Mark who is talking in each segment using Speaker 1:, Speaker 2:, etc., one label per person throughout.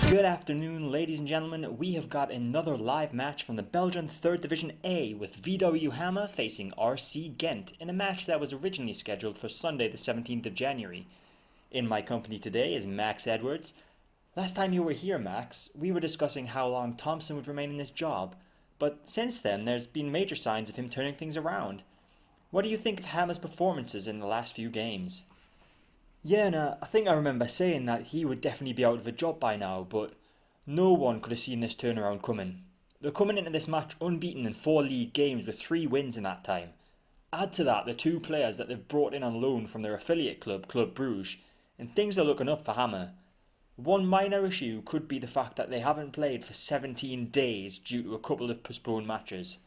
Speaker 1: Good afternoon, ladies and gentlemen. We have got another live match from the Belgian 3rd Division A with VW Hamme facing RC Gent in a match that was originally scheduled for Sunday the 17th of January. In my company today is Max Edwards. Last time you were here, Max, we were discussing how long Thompson would remain in his job, but since then there's been major signs of him turning things around. What do you think of Hamme's performances in the last few games? Yeah, I think I remember saying that he would definitely be out of a job by now, but no one could have seen this turnaround coming. They're coming into this match unbeaten in 4 league games with 3 wins in that time. Add to that the 2 players that they've brought in on loan from their affiliate club, Club Bruges, and things are looking up for Hamme. One minor issue could be the fact that they haven't played for 17 days due to a couple of postponed matches.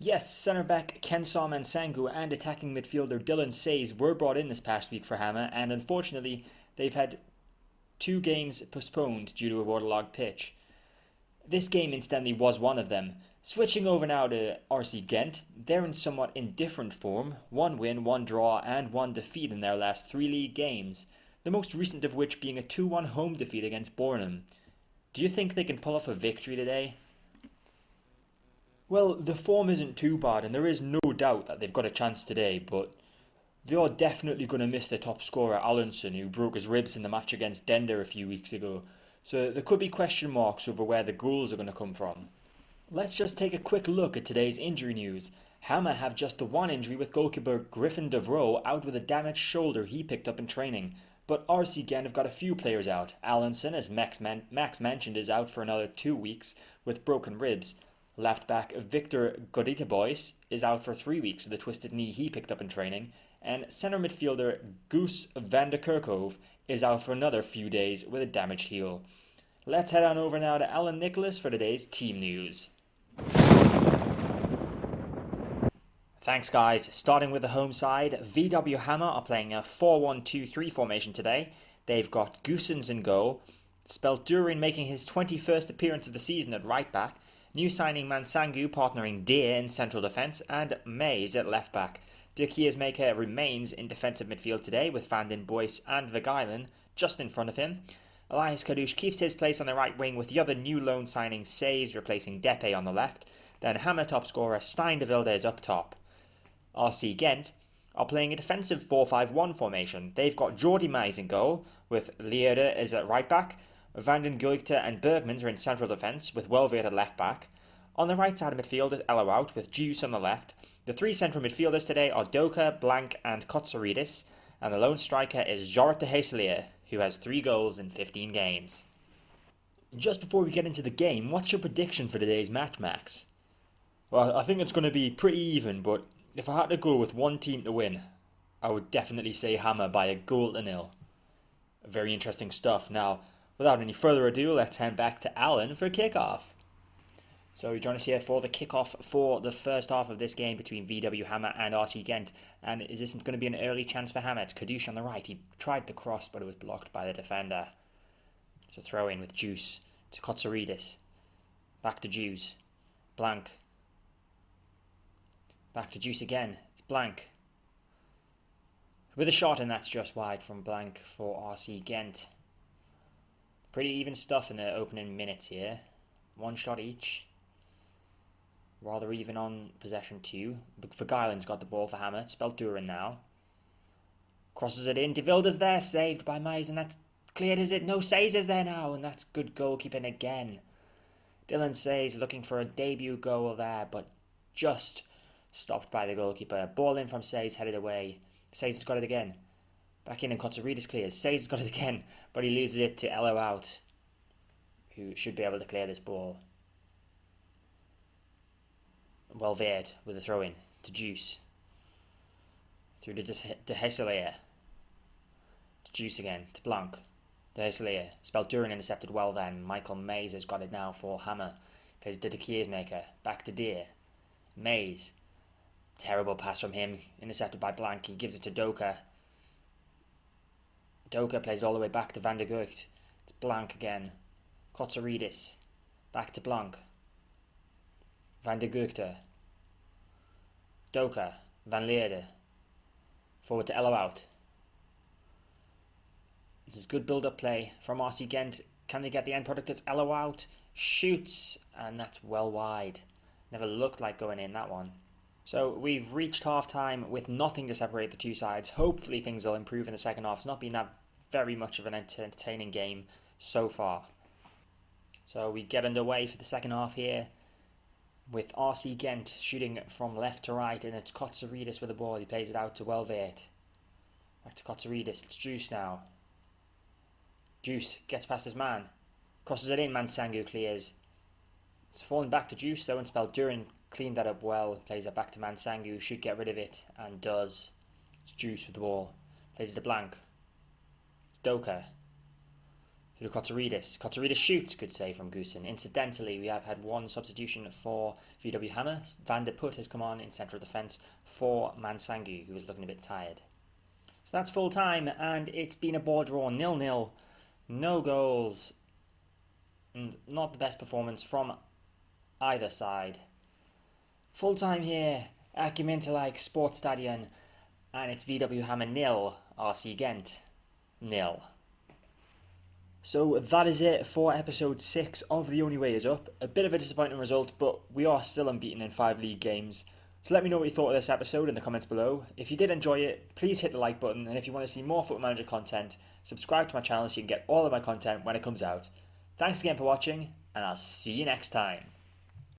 Speaker 1: Yes, centre back Kensah Mansangu and attacking midfielder Dylan Says were brought in this past week for Hamme, and unfortunately they've had 2 games postponed due to a waterlogged pitch. This game incidentally was one of them. Switching over now to RC Gent, they're in somewhat indifferent form, 1 win, 1 draw and 1 defeat in their last 3 league games, the most recent of which being a 2-1 home defeat against Bornum. Do you think they can pull off a victory today? Well, the form isn't too bad, and there is no doubt that they've got a chance today, but they are definitely going to miss their top scorer, Alonson, who broke his ribs in the match against Dender a few weeks ago, so there could be question marks over where the goals are going to come from. Let's just take a quick look at today's injury news. Hamme have just the one injury with goalkeeper Griffin Devroe out with a damaged shoulder he picked up in training, but RC Gent have got a few players out. Alonson, as Max mentioned, is out for another 2 weeks with broken ribs. Left back Victor Goditebois is out for 3 weeks with a twisted knee he picked up in training, and centre midfielder Goose van der Kerkhoven is out for another few days with a damaged heel. Let's head on over now to Alan Nicholas for today's team news. Thanks guys. Starting with the home side, VW Hamme are playing a 4-1-2-3 formation today. They've got Goossens in goal, Spelturin making his 21st appearance of the season at right back, new signing Mansangu partnering Deer in central defence, and Mays at left back. De Keersmaker remains in defensive midfield today with Van den Boys and Vergeilen just in front of him. Elias Kadouche keeps his place on the right wing with the other new loan signing Says replacing Depe on the left. Then Hamme top scorer Stein de Wilde is up top. RC Gent are playing a defensive 4-5-1 formation. They've got Jordi Mays in goal with Lierde as at right back. Van den Guigte and Bergmans are in central defence with Welweer at left back. On the right side of midfield is Elowout with Juice on the left. The 3 central midfielders today are Doka, Blank and Kotsaridis, and the lone striker is Jorrit de Heeselier, who has 3 goals in 15 games. Just before we get into the game, what's your prediction for today's match, Max? Well, I think it's going to be pretty even, but if I had to go with one team to win, I would definitely say Hamme by a 1-0. Very interesting stuff. Now, without any further ado, let's hand back to Alan for kickoff. So join us here for the kickoff for the first half of this game between VW Hamme and RC Gent. And is this going to be an early chance for Hamme? It's Kadouche on the right. He tried the cross, but it was blocked by the defender. So throw in with Juice to Kotsaridis. Back to Juice. Blank. Back to Juice again. It's Blank. With a shot, and that's just wide from Blank for RC Gent. Pretty even stuff in the opening minutes here. 1 shot each. Rather even on possession too. But Vergeilen's got the ball for Hamme. Spelturin now. Crosses it in. De Wilde's there. Saved by Mays. And that's cleared, is it? No, Says is there now. And that's good goalkeeping again. Dylan Says looking for a debut goal there. But just stopped by the goalkeeper. Ball in from Says. Headed away. Says has got it again. Back in and Kotsaridis clears. Says has got it again. But he loses it to Elowout, who should be able to clear this ball. Welweer with a throw-in to Juice. Through to De Heeselier. To Juice again. To Blanc. De Heeselier. Spelturin intercepted well then. Michael Mays has got it now for Hamme. Plays to De Keersmaker. Back to Deer. Mays. Terrible pass from him. Intercepted by Blanc. He gives it to Doka. Doka plays all the way back to Van der Gucht. It's Blanc again. Kotsaridis. Back to Blanc. Van der Gucht. Doka. Van Lierde. Forward to Elowout. This is good build-up play from RC Ghent. Can they get the end product? It's Elo out. Shoots, and that's well wide. Never looked like going in, that one. So we've reached half-time with nothing to separate the two sides. Hopefully things will improve in the second half. It's not been that very much of an entertaining game so far. So we get underway for the second half here with RC Ghent shooting from left to right, and it's Kotsaridis with the ball. He plays it out to Welvert. Back to Kotsaridis. It's Juice now. Juice gets past his man. Crosses it in. Mansangu clears. It's fallen back to Juice though, and Speldurin cleaned that up well. Plays it back to Mansangu. Should get rid of it, and does. It's Juice with the ball. Plays it to Blank. It's Doka. To Kotsaridis. Kotsaridis shoots. Good save from Goosen. Incidentally, we have had one substitution for VW Hammer. Van der Put has come on in central defence for Mansangu, who was looking a bit tired. So that's full time, and it's been a ball draw 0-0. No goals. And not the best performance from either side. Full time here at Gemeentelijk Sportstadion, and it's VW Hammer 0, RC Ghent 0. So that is it for episode 6 of The Only Way Is Up. A bit of a disappointing result, but we are still unbeaten in 5 league games. So let me know what you thought of this episode in the comments below. If you did enjoy it, please hit the like button, and if you want to see more Football Manager content, subscribe to my channel so you can get all of my content when it comes out. Thanks again for watching, and I'll see you next time.